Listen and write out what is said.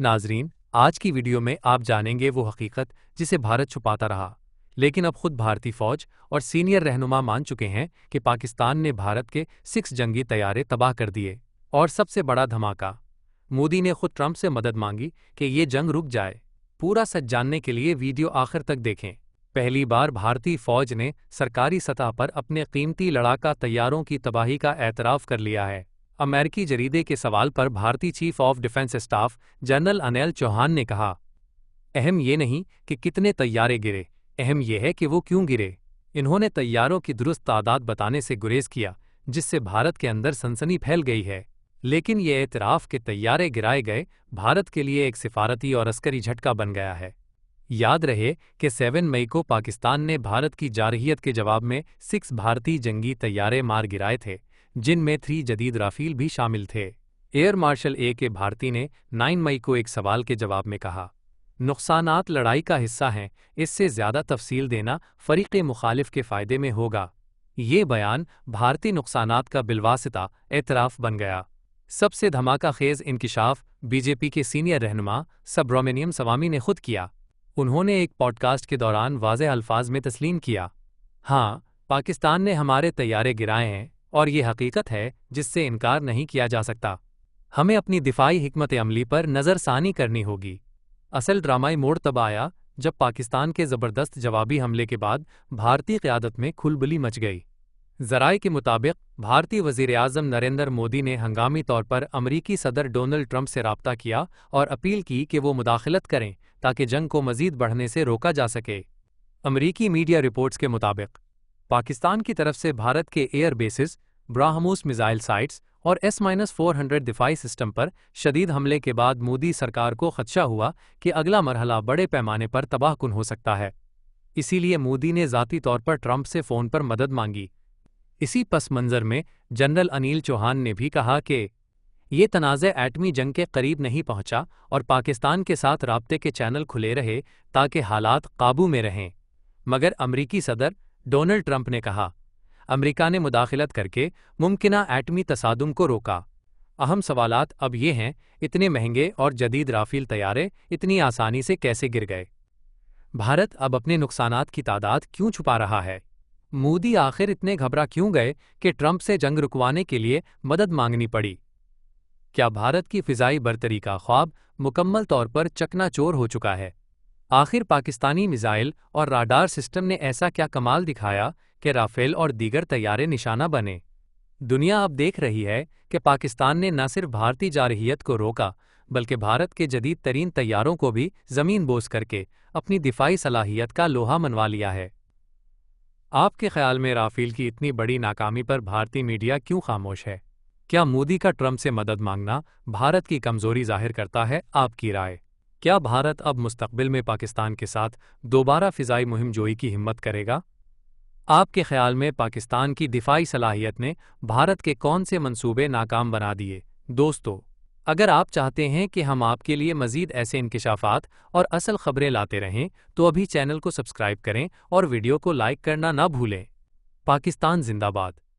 नाजरीन, आज की वीडियो में आप जानेंगे वो हकीकत जिसे भारत छुपाता रहा, लेकिन अब खुद भारतीय फौज और सीनियर रहनुमा मान चुके हैं कि पाकिस्तान ने भारत के 6 जंगी तैयारे तबाह कर दिए। और सबसे बड़ा धमाका, मोदी ने खुद ट्रंप से मदद मांगी कि ये जंग रुक जाए। पूरा सच जानने के लिए वीडियो आखिर तक देखें। पहली बार भारतीय फौज ने सरकारी सतह पर अपने कीमती लड़ाका तैयारों की तबाही का एतराफ़ कर लिया है। अमेरिकी जरीदे के सवाल पर भारतीय chief of defence staff general Anil Chauhan ने कहा, अहम ये नहीं कि कितने तैयारे गिरे, अहम यह है कि वो क्यों गिरे। इन्होंने तैयारों की दुरुस्त तादाद बताने से गुरेज किया, जिससे भारत के अंदर सनसनी फैल गई है। लेकिन ये एतराफ़ के तैयारे गिराए गए भारत के लिए एक सिफारती और अस्करी झटका बन गया है। याद रहे कि 7 मई को पाकिस्तान ने भारत की जारहियत के जवाब में 6 भारतीय जंगी तैयारे मार गिराए थे, जिनमें 3 जदीद राफेल भी शामिल थे। Air marshal A.K. भारती ने 9 मई को एक सवाल के जवाब में कहा, नुकसानात लड़ाई का हिस्सा हैं, इससे ज़्यादा तफसील देना फ़रीक़े मुखालिफ के फ़ायदे में होगा। ये बयान भारतीय नुकसानात का बिलवासिता एतराफ़ बन गया। सबसे धमाका खेज़ इंकिशाफ बीजेपी के सीनियर रहनुमा सुब्रमण्यम स्वामी ने खुद किया। उन्होंने एक पॉडकास्ट के दौरान वाज़ेह अल्फाज में तस्लीम किया, हाँ, पाकिस्तान ने हमारे तैयारे गिराए हैं और ये हकीकत है जिससे इनकार नहीं किया जा सकता। हमें अपनी दिफाई हिकमत अमली पर नज़रसानी करनी होगी। असल ड्रामाई मोड़ तब आया जब पाकिस्तान के ज़बरदस्त जवाबी हमले के बाद भारतीय क़यादत में खुलबली मच गई। ज़राए के मुताबिक भारतीय वज़ीर-ए-आज़म नरेंद्र मोदी ने हंगामी तौर पर अमरीकी सदर डोनाल्ड ट्रंप से राब्ता किया और अपील की कि वो मुदाखलत करें ताकि जंग को मज़ीद बढ़ने से रोका जा सके। अमरीकी मीडिया रिपोर्ट्स के मुताबिक पाकिस्तान की तरफ से भारत के air bases, BrahMos missile sites और S-400 दिफाई सिस्टम पर शदीद हमले के बाद मोदी सरकार को खदशा हुआ कि अगला मरहला बड़े पैमाने पर तबाहकुन हो सकता है। इसीलिए मोदी ने ज़ाती तौर पर ट्रंप से फ़ोन पर मदद मांगी। इसी पस मंज़र में जनरल अनिल चौहान ने भी कहा कि ये तनाज़े एटमी जंग के करीब नहीं पहुंचा और पाकिस्तान के साथ राब्ते के चैनल खुले रहे ताकि हालात काबू में रहें। मगर अमरीकी सदर डोनाल्ड ट्रंप ने कहा, अमरीका ने मुदाखलत करके मुमकिना एटमी तसादुम को रोका। अहम सवालात अब ये हैं, इतने महंगे और जदीद राफेल तैयारे इतनी आसानी से कैसे गिर गए? भारत अब अपने नुकसानात की तादाद क्यों छुपा रहा है? मोदी आखिर इतने घबरा क्यों गए कि ट्रंप से जंग रुकवाने के लिए मदद मांगनी पड़ी? क्या भारत की फ़िज़ाई बरतरी का ख्वाब मुकम्मल तौर पर चकनाचूर हो चुका है? आखिर पाकिस्तानी मिसाइल और राडार सिस्टम ने ऐसा क्या कमाल दिखाया कि राफेल और दीगर तैयारे निशाना बने? दुनिया अब देख रही है कि पाकिस्तान ने न सिर्फ भारतीय जारहियत को रोका, बल्कि भारत के जदीद तरीन तैयारों को भी ज़मीन बोस करके अपनी दिफाई सलाहियत का लोहा मनवा लिया है। आपके ख्याल में राफेल की इतनी बड़ी नाकामी पर भारतीय मीडिया क्यों खामोश है? क्या मोदी का ट्रंप से मदद मांगना भारत की कमज़ोरी ज़ाहिर करता है? आपकी राय? क्या भारत अब मुस्तक़बिल में पाकिस्तान के साथ दोबारा फ़िज़ाई मुहिम जोई की हिम्मत करेगा? आपके ख्याल में पाकिस्तान की दिफाई सलाहियत ने भारत के कौन से मंसूबे नाकाम बना दिए? दोस्तों, अगर आप चाहते हैं कि हम आपके लिए मज़ीद ऐसे इंकिशाफ़ात और असल ख़बरें लाते रहें, तो अभी चैनल को सब्सक्राइब करें और वीडियो को लाइक करना ना भूलें। पाकिस्तान जिंदाबाद।